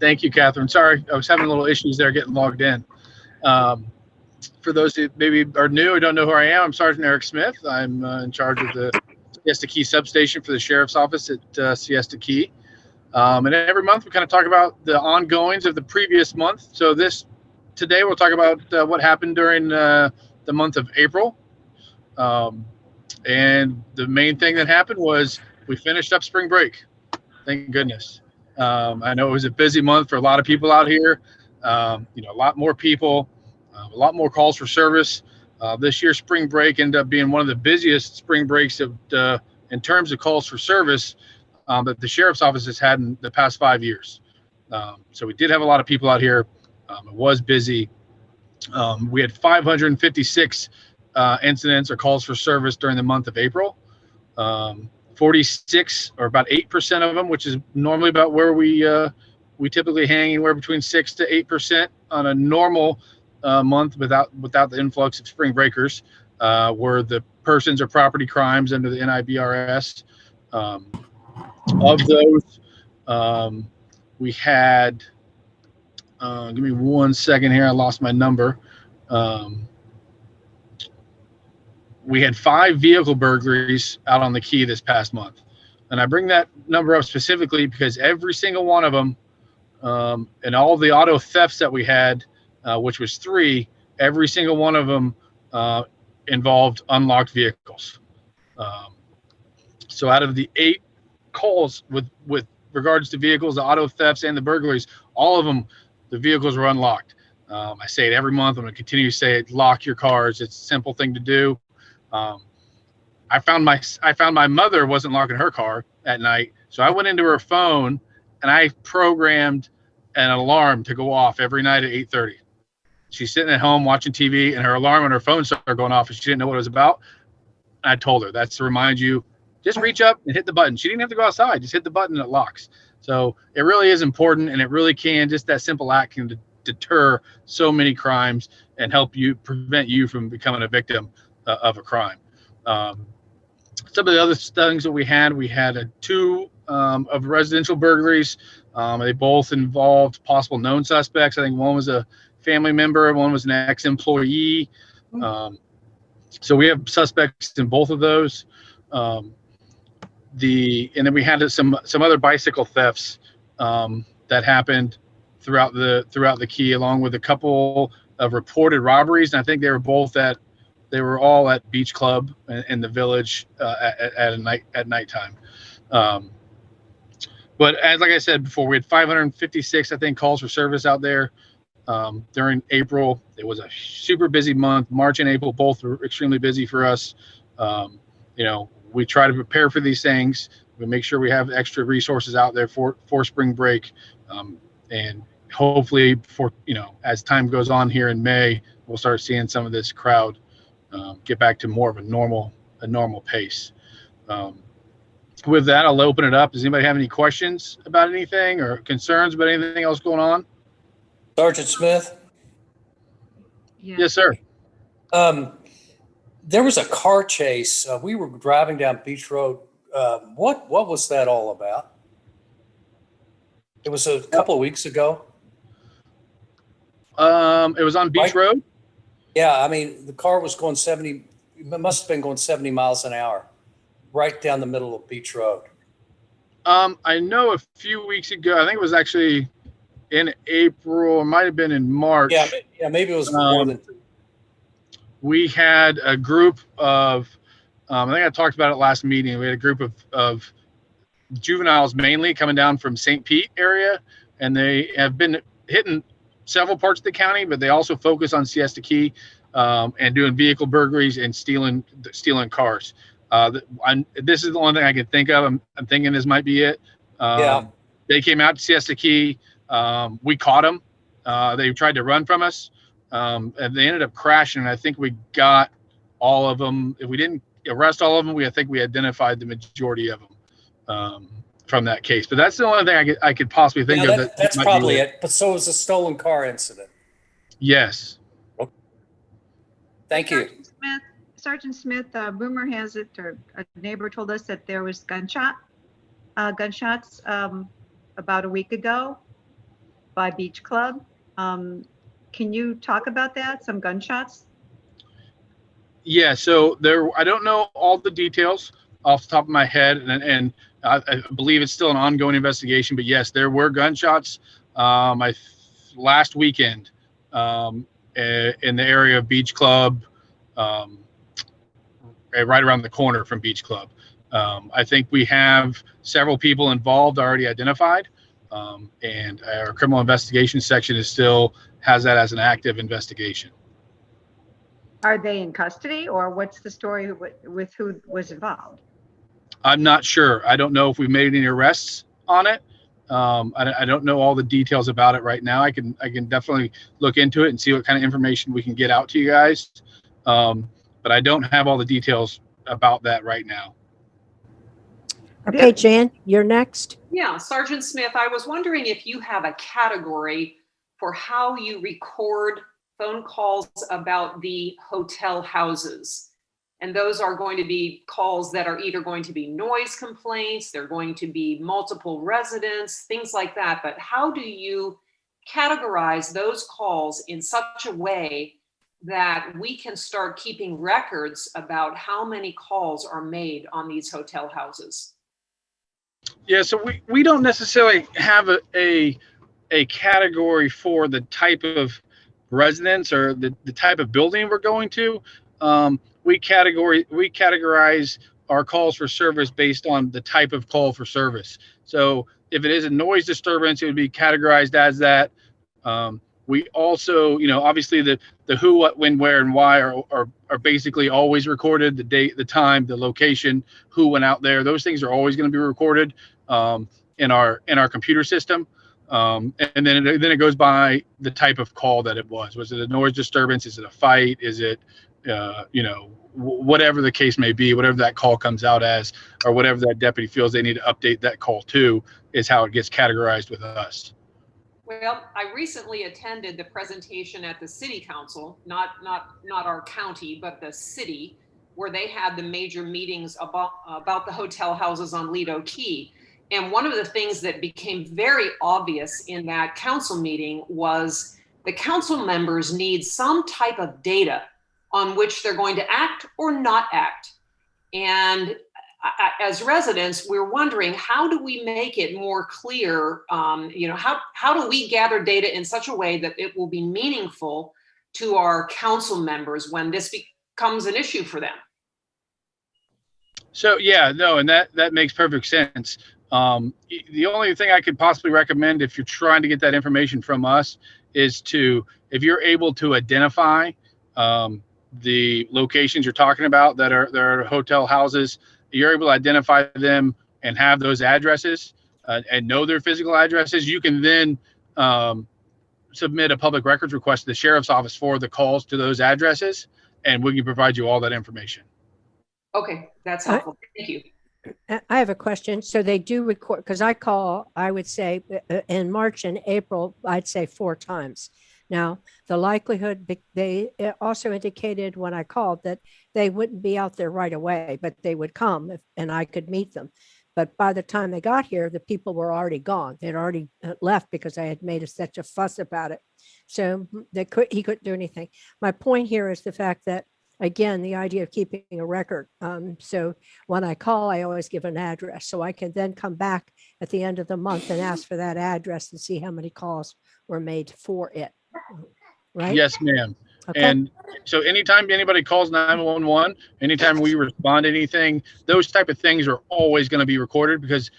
Thank you, Catherine. Sorry, I was having a little issues there getting logged in. Um, for those who maybe are new or don't know who I am, I'm Sergeant Eric Smith. I'm in charge of the Siesta Key substation for the Sheriff's Office at Siesta Key. And every month we kind of talk about the ongoings of the previous month. So today we'll talk about what happened during the month of April. And the main thing that happened was we finished up spring break. Thank goodness. I know it was a busy month for a lot of people out here. A lot more people, a lot more calls for service. This year, spring break ended up being one of the busiest spring breaks in terms of calls for service that the Sheriff's Office has had in the past 5 years. So we did have a lot of people out here. It was busy. We had 556 incidents or calls for service during the month of April. 46 or about 8% of them, which is normally about where we typically hang anywhere between 6 to 8% on a normal month without the influx of spring breakers, were the persons or property crimes under the NIBRS. Of those, we had, give me 1 second here, I lost my number. We had 5 vehicle burglaries out on the key this past month. And I bring that number up specifically because every single one of them, and all the auto thefts that we had, which was 3, every single one of them involved unlocked vehicles. So out of the 8 calls with regards to vehicles, the auto thefts and the burglaries, all of them, the vehicles were unlocked. I say it every month. I'm going to continue to say it. Lock your cars. It's a simple thing to do. I found my mother wasn't locking her car at night, so I went into her phone and I programmed an alarm to go off every night at 8:30. She's sitting at home watching TV, and her alarm on her phone started going off, and she didn't know what it was about. I told her, that's to remind you, just reach up and hit the button. She didn't have to go outside; just hit the button and it locks. So it really is important, and it really can. Just that simple act can deter so many crimes and help you prevent you from becoming a victim of a crime. Some of the other things that we had 2 of residential burglaries. They both involved possible known suspects. I think one was a family member, one was an ex-employee. So we have suspects in both of those. And then we had some other bicycle thefts that happened throughout the key, along with a couple of reported robberies. And I think they were all at Beach Club in the village at nighttime. But like I said before, we had 556, I think, calls for service out there during April. It was a super busy month. March and April both were extremely busy for us. We try to prepare for these things. We make sure we have extra resources out there for spring break, and hopefully, as time goes on here in May, we'll start seeing some of this crowd get back to more of a normal pace. With that, I'll open it up. Does anybody have any questions about anything or concerns about anything else going on? Sergeant Smith? Yeah. Yes, sir. There was a car chase. We were driving down Beach Road. What was that all about? It was a couple of weeks ago. It was on Beach Road? Yeah, I mean, the car was going 70, it must have been going 70 miles an hour, right down the middle of Beach Road. I know a few weeks ago, I think it was actually in April, it might have been in March. Yeah, maybe it was more than 2. We had a group of, I think I talked about it last meeting. We had a group of juveniles mainly coming down from St. Pete area, and they have been hitting several parts of the county, but they also focus on Siesta Key and doing vehicle burglaries and stealing cars. This is the only thing I can think of. I'm thinking this might be it. They came out to Siesta Key. We caught them. They tried to run from us, and they ended up crashing. And I think we got all of them. If we didn't arrest all of them, I think we identified the majority of them from that case. But that's the only thing I could possibly think of. That's probably it. But so was the stolen car incident. Yes. Thank you. Sergeant Smith, rumor has it, or a neighbor told us that there was gunshots about a week ago. by Beach Club. Can you talk about that? Some gunshots? Yeah, so I don't know all the details off the top of my head, and I believe it's still an ongoing investigation. But yes, there were gunshots. Last weekend, in the area of Beach Club, um, right around the corner from Beach Club. I think we have several people involved already identified, and our criminal investigation section has that as an active investigation. Are they in custody, or what's the story with who was involved? I'm not sure. I don't know if we've made any arrests on it. I don't know all the details about it right now. I can definitely look into it and see what kind of information we can get out to you guys. But I don't have all the details about that right now. Okay, Jan, you're next. Yeah, Sergeant Smith, I was wondering if you have a category for how you record phone calls about the hotel houses. And those are going to be calls that are either going to be noise complaints, they're going to be multiple residents, things like that. But how do you categorize those calls in such a way that we can start keeping records about how many calls are made on these hotel houses? Yeah, so we don't necessarily have a category for the type of residence or the type of building we're going to. We categorize our calls for service based on the type of call for service. So if it is a noise disturbance, it would be categorized as that. We also, obviously the who, what, when, where, and why are basically always recorded. The date, the time, the location, who went out there. Those things are always going to be recorded in our computer system. And then it goes by the type of call that it was. Was it a noise disturbance? Is it a fight? Is it, whatever the case may be, whatever that call comes out as, or whatever that deputy feels they need to update that call to, is how it gets categorized with us. Well, I recently attended the presentation at the city council, not our county, but the city, where they had the major meetings about the hotel houses on Lido Key. And one of the things that became very obvious in that council meeting was the council members need some type of data on which they're going to act or not act. And as residents, we're wondering, how do we make it more clear? How do we gather data in such a way that it will be meaningful to our council members when this becomes an issue for them? So yeah, no, and that makes perfect sense. The only thing I could possibly recommend if you're trying to get that information from us is if you're able to identify the locations you're talking about that are hotel houses, you're able to identify them and have those addresses and know their physical addresses, you can then submit a public records request to the sheriff's office for the calls to those addresses, and we can provide you all that information. Okay, that's helpful. Thank you. I have a question. So they do record, because I would say in March and April, I'd say 4 times. Now, the likelihood, they also indicated when I called that they wouldn't be out there right away, but they would come and I could meet them. But by the time they got here, the people were already gone. They'd already left because I had made such a fuss about it. So he couldn't do anything. My point here is the fact that, again, the idea of keeping a record. So when I call, I always give an address. So I can then come back at the end of the month and ask for that address and see how many calls were made for it. Right? Yes, ma'am. Okay. And so anytime anybody calls 911, anytime we respond to anything, those type of things are always going to be recorded because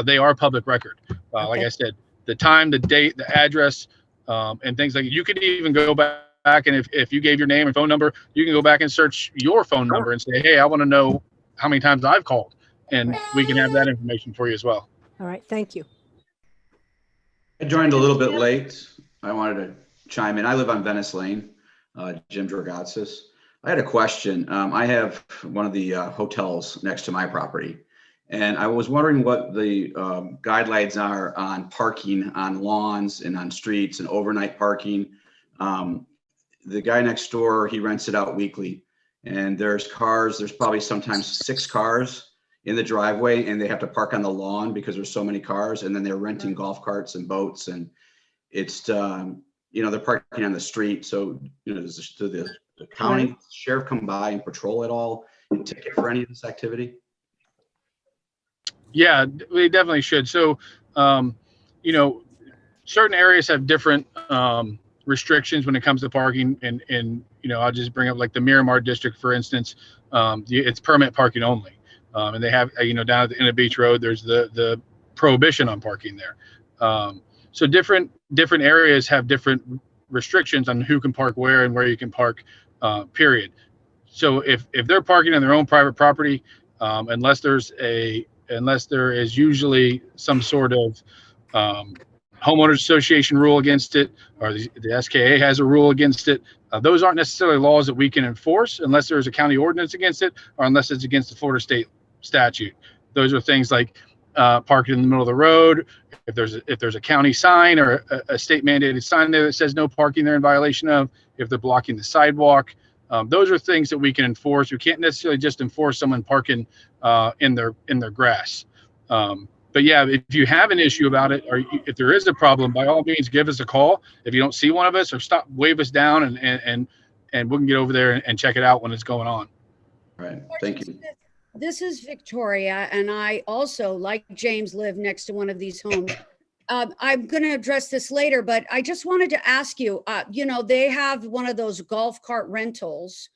they are public record. Like I said, the time, the date, the address, and things like that. You could even go back and if you gave your name and phone number, you can go back and search your phone number and say, hey, I want to know how many times I've called, and we can have that information for you as well. All right. Thank you. I joined a little bit late. I wanted to chime in. I live on Venice Lane, Jim Dragatsis. I had a question. I have one of the hotels next to my property, and I was wondering what the guidelines are on parking on lawns and on streets and overnight parking. The guy next door, he rents it out weekly, and there's probably sometimes 6 cars in the driveway, and they have to park on the lawn because there's so many cars, and then they're renting golf carts and boats. And it's, they're parking on the street. So, does the county sheriff come by and patrol at all and ticket for any of this activity? Yeah, we definitely should. So, certain areas have different restrictions when it comes to parking, and I'll just bring up like the Miramar district, for instance. It's permit parking only, and they have down at the end of Beach Road, there's the prohibition on parking there. So different areas have different restrictions on who can park where and where you can park, period. So if they're parking on their own private property, unless there is usually some sort of homeowners association rule against it, or the SKA has a rule against it. Those aren't necessarily laws that we can enforce unless there's a county ordinance against it, or unless it's against the Florida state statute. Those are things like parking in the middle of the road. If there's a county sign or a state mandated sign there that says no parking, they're in violation of. If they're blocking the sidewalk, those are things that we can enforce. We can't necessarily just enforce someone parking in their grass. But yeah, if you have an issue about it, or if there is a problem, by all means, give us a call. If you don't see one of us, or wave us down, and we can get over there and check it out when it's going on. All right. Thank you. This is Victoria, and I also, like James, live next to one of these homes. I'm going to address this later, but I just wanted to ask you, they have one of those golf cart rentals.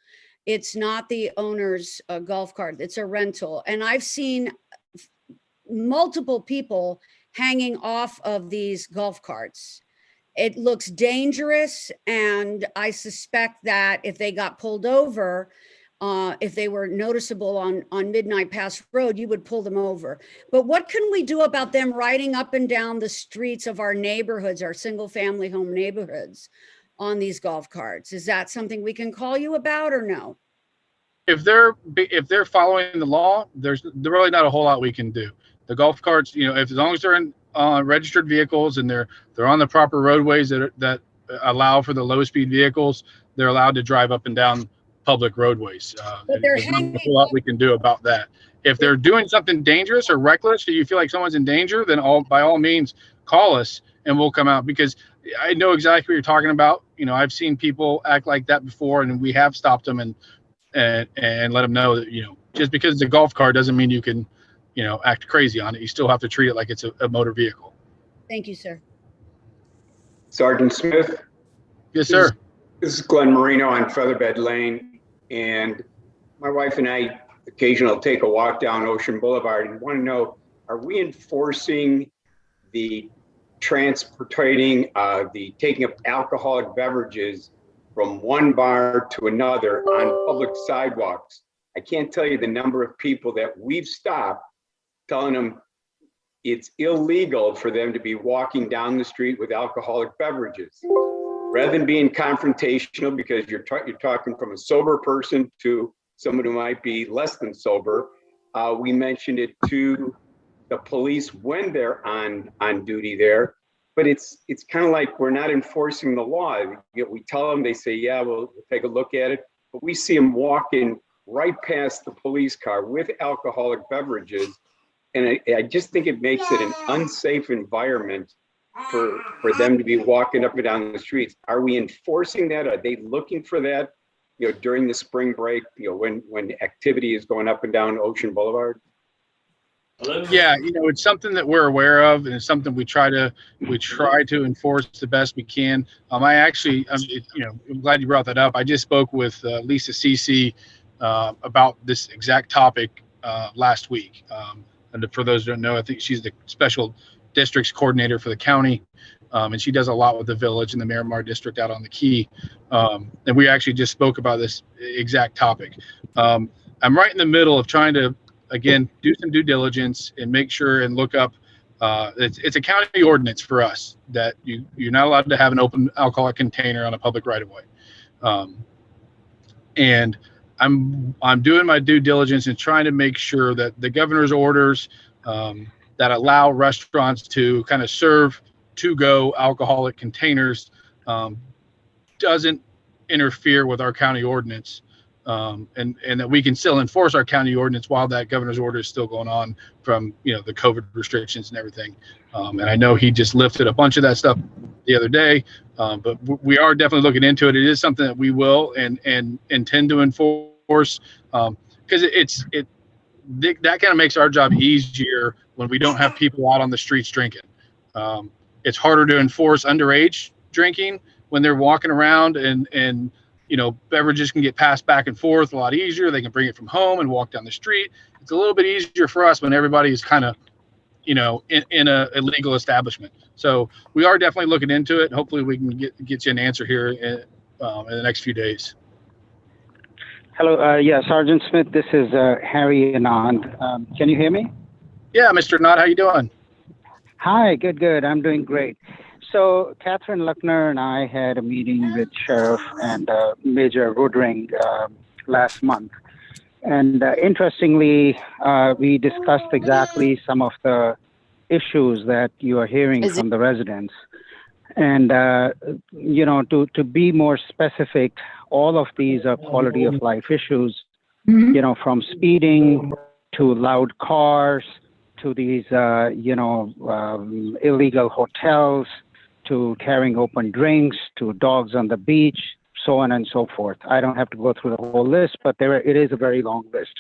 It's not the owner's golf cart. It's a rental. And I've seen multiple people hanging off of these golf carts. It looks dangerous, and I suspect that if they got pulled over, if they were noticeable on Midnight Pass Road, you would pull them over. But what can we do about them riding up and down the streets of our neighborhoods, our single family home neighborhoods, on these golf carts? Is that something we can call you about, or no? If they're following the law, there's really not a whole lot we can do. The golf carts, as long as they're in registered vehicles and they're on the proper roadways that allow for the low speed vehicles, they're allowed to drive up and down public roadways. But there's not a whole lot we can do about that. If they're doing something dangerous or reckless, or you feel like someone's in danger, then by all means call us and we'll come out, because I know exactly what you're talking about. I've seen people act like that before, and we have stopped them and let them know that just because it's a golf cart doesn't mean you can act crazy on it. You still have to treat it like it's a motor vehicle. Thank you, sir. Sergeant Smith. Yes, sir. This is Glenn Marino on Featherbed Lane, and my wife and I occasionally take a walk down Ocean Boulevard and want to know, are we enforcing the transporting, the taking of alcoholic beverages from one bar to another on public sidewalks? I can't tell you the number of people that we've stopped telling them it's illegal for them to be walking down the street with alcoholic beverages. Rather than being confrontational, because you're talking from a sober person to someone who might be less than sober, we mentioned it to the police when they're on duty there. But it's kind of like we're not enforcing the law. We tell them, they say, yeah, we'll take a look at it. But we see them walking right past the police car with alcoholic beverages. And I just think it makes it an unsafe environment for them to be walking up and down the streets. Are we enforcing that? Are they looking for that, during the spring break, when activity is going up and down Ocean Boulevard? Yeah, it's something that we're aware of, and it's something we try to enforce the best we can. I'm glad you brought that up. I just spoke with Lisa Cece about this exact topic last week. And for those who don't know, I think she's the special districts coordinator for the county, and she does a lot with the village and the Miramar district out on the Key. And we actually just spoke about this exact topic. I'm right in the middle of trying to, again, do some due diligence and make sure and look up. It's a county ordinance for us that you're not allowed to have an open alcoholic container on a public right of way. And I'm doing my due diligence and trying to make sure that the governor's orders that allow restaurants to kind of serve to-go alcoholic containers doesn't interfere with our county ordinance and that we can still enforce our county ordinance while that governor's order is still going on from, the COVID restrictions and everything. And I know he just lifted a bunch of that stuff the other day, but we are definitely looking into it. It is something that we will and intend to enforce, because that kind of makes our job easier when we don't have people out on the streets drinking. It's harder to enforce underage drinking when they're walking around, and beverages can get passed back and forth a lot easier. They can bring it from home and walk down the street. It's a little bit easier for us when everybody is kind of, in a illegal establishment. So we are definitely looking into it. Hopefully we can get you an answer here in the next few days. Hello, yeah, Sergeant Smith, this is Harry Anand. Can you hear me? Yeah, Mr. Knott, how you doing? Hi, good. I'm doing great. So Catherine Luckner and I had a meeting with Sheriff and Major Woodring last month. And interestingly, we discussed exactly some of the issues that you are hearing from the residents. And, to be more specific, all of these are quality of life issues, from speeding to loud cars to these, illegal hotels, to carrying open drinks, to dogs on the beach, so on and so forth. I don't have to go through the whole list, but it is a very long list.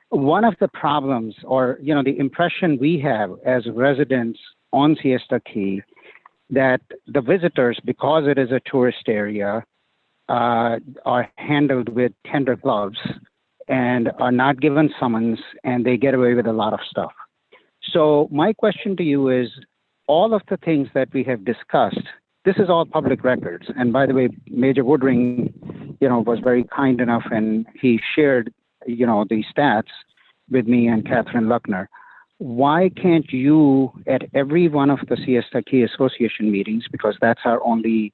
One of the problems, or, the impression we have as residents on Siesta Key, that the visitors, because it is a tourist area, are handled with tender gloves and are not given summons, and they get away with a lot of stuff. So my question to you is, all of the things that we have discussed, this is all public records. And by the way, Major Woodring, was very kind enough, and he shared, the stats with me and Catherine Luckner. Why can't you, at every one of the Siesta Key Association meetings, because that's our only,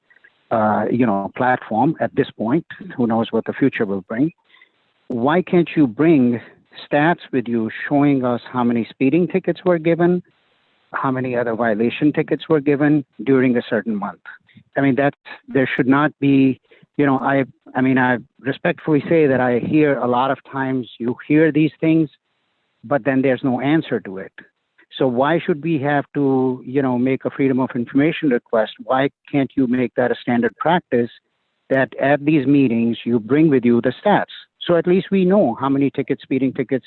platform at this point, who knows what the future will bring, why can't you bring stats with you showing us how many speeding tickets were given, how many other violation tickets were given during a certain month? I mean, there should not be, I respectfully say that I hear a lot of times you hear these things, but then there's no answer to it. So why should we have to, make a freedom of information request? Why can't you make that a standard practice that at these meetings you bring with you the stats? So at least we know how many speeding tickets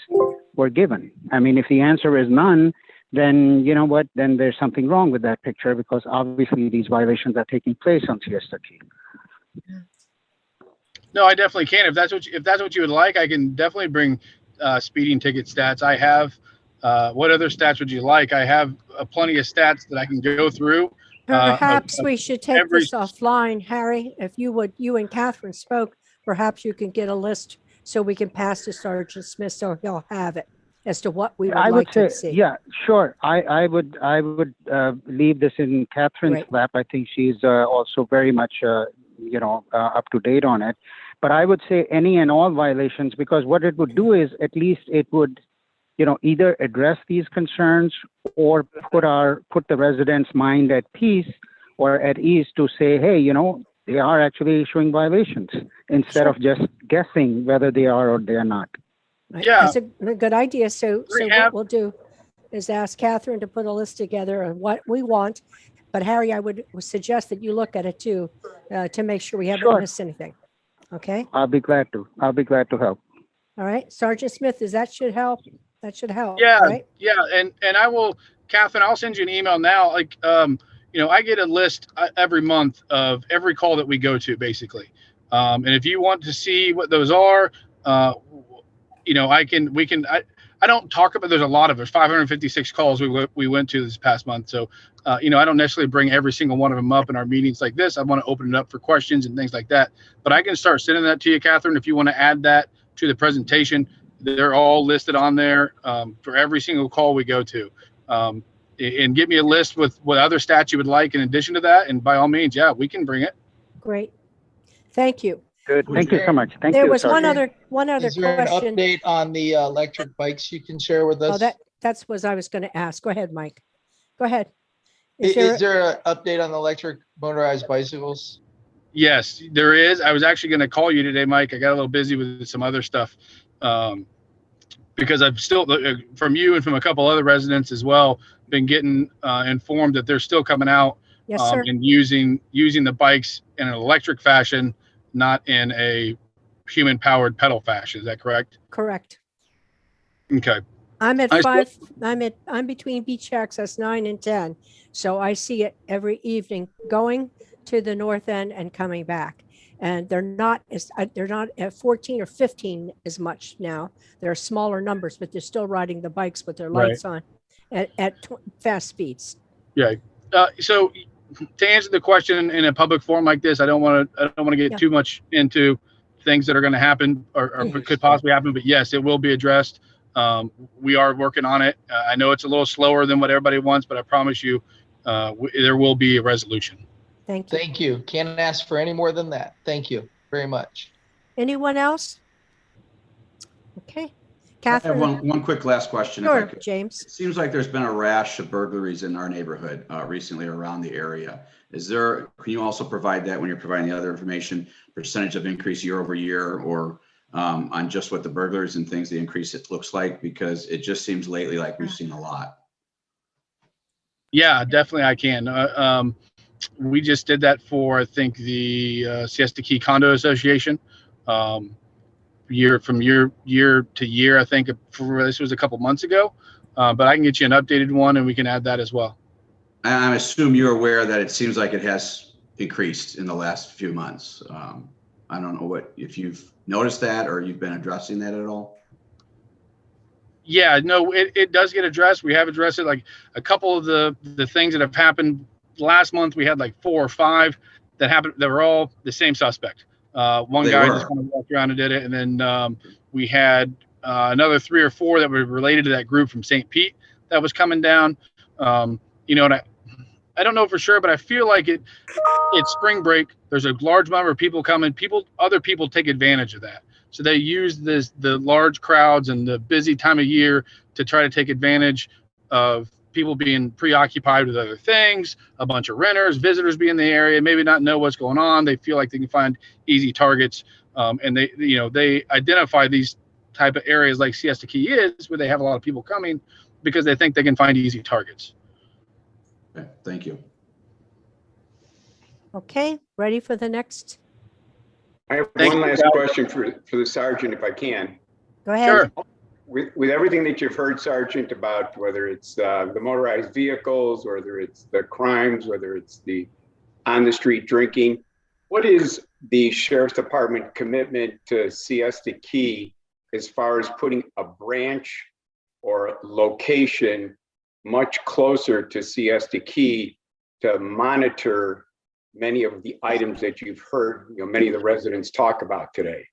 were given. I mean, if the answer is none, then you know what? Then there's something wrong with that picture, because obviously these violations are taking place on Siesta Key. No, I definitely can. If that's what you would like, I can definitely bring speeding ticket stats. I have. What other stats would you like? I have plenty of stats that I can go through. Perhaps we should take this offline, Harry. If you and Catherine spoke, perhaps you can get a list so we can pass to Sergeant Smith so he'll have it as to what we would like to see. Yeah, sure. I would leave this in Catherine's lap. I think she's also very much up to date on it. But I would say any and all violations, because what it would do is at least it would either address these concerns or put the residents' mind at peace or at ease to say, hey, they are actually issuing violations instead of just guessing whether they are or they are not. Yeah, that's a good idea. So what we'll do is ask Catherine to put a list together of what we want. But Harry, I would suggest that you look at it too, to make sure we haven't missed anything. Okay. I'll be glad to help. All right, Sergeant Smith, that should help. That should help. Yeah, right? yeah, and I will, Catherine, I'll send you an email now. Like, I get a list every month of every call that we go to, basically. And if you want to see what those are, I don't talk about. There's 556 calls we went to this past month. So, I don't necessarily bring every single one of them up in our meetings like this. I want to open it up for questions and things like that. But I can start sending that to you, Catherine, if you want to add that to the presentation. They're all listed on there for every single call we go to. And get me a list with what other stats you would like in addition to that. And by all means, yeah, we can bring it. Great. Thank you. Good. Thank you so much. Thank there you. was one other Is there question. an update on the electric bikes you can share with us? Oh, that's what I was going to ask. Go ahead, Mike. Go ahead. Is there an update on the electric motorized bicycles? Yes, there is. I was actually going to call you today, Mike. I got a little busy with some other stuff, because I've still, from you and from a couple other residents as well, been getting informed that they're still coming out Yes, sir. and using the bikes in an electric fashion, not in a human powered pedal fashion. Is that correct? Correct. Okay. I'm at I 5. I'm between beach access 9 and 10. So I see it every evening going to the north end and coming back. And they're not at 14 or 15 as much now. They're smaller numbers, but they're still riding the bikes with their lights on at fast speeds. Yeah. So to answer the question in a public forum like this, I don't want to get too much into things that are going to happen or could possibly happen. But yes, it will be addressed. We are working on it. I know it's a little slower than what everybody wants, but I promise you, there will be a resolution. Thank you. Thank you. Can't ask for any more than that. Thank you very much. Anyone else? Okay. I have Catherine. one quick last question. Sure, If I could. James. It seems like there's been a rash of burglaries in our neighborhood recently around the area. Can you also provide that when you're providing the other information, percentage of increase year over year, or on just what the burglars and things, the increase it looks like? Because it just seems lately like we've seen a lot. Yeah, definitely I can. We just did that for, I think, the Siesta Key Condo Association. Year to year, I think this was a couple months ago, but I can get you an updated one and we can add that as well. I assume you're aware that it seems like it has increased in the last few months. I don't know if you've noticed that or you've been addressing that at all. Yeah, no, it does get addressed. We have addressed it. Like a couple of the things that have happened last month, we had like 4 or 5 that happened that were all the same suspect. One guy just kind of walked around and did it, and then we had another 3 or 4 that were related to that group from St. Pete that was coming down. And I don't know for sure, but I feel like it's spring break. There's a large number of people coming. Other people take advantage of that. So they use the large crowds and the busy time of year to try to take advantage of people being preoccupied with other things, a bunch of renters, visitors be in the area, maybe not know what's going on. They feel like they can find easy targets. And they identify these type of areas like Siesta Key is, where they have a lot of people coming because they think they can find easy targets. Okay, thank you. Okay, ready for the next? I have one last question for the sergeant, if I can. Go ahead. Sure. With everything that you've heard, Sergeant, about whether it's the motorized vehicles, whether it's the crimes, whether it's the on-the-street drinking, what is the Sheriff's Department commitment to Siesta Key as far as putting a branch or location much closer to Siesta Key to monitor many of the items that you've heard, many of the residents talk about today?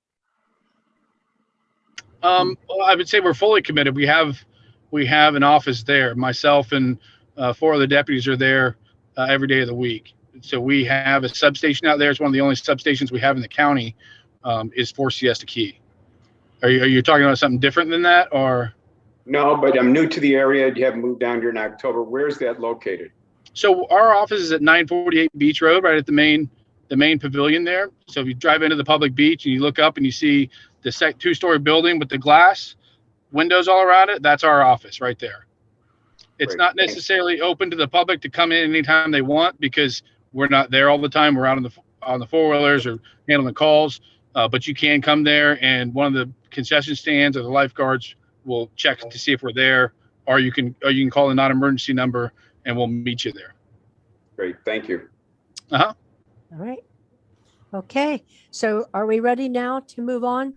Well, I would say we're fully committed. We have an office there. Myself and 4 of the deputies are there every day of the week. So we have a substation out there. It's one of the only substations we have in the county is for Siesta Key. Are you talking about something different than that, or? No, but I'm new to the area. You haven't moved down here in October. Where's that located? So our office is at 948 Beach Road, right at the main pavilion there. So if you drive into the public beach and you look up and you see the 2-story building with the glass windows all around it, that's our office right there. It's not necessarily open to the public to come in anytime they want because we're not there all the time. We're out on the 4-wheelers or handling calls, but you can come there and one of the concession stands or the lifeguards will check to see if we're there, or you can call the non-emergency number and we'll meet you there. Great, thank you. Uh-huh. All right. Okay, so are we ready now to move on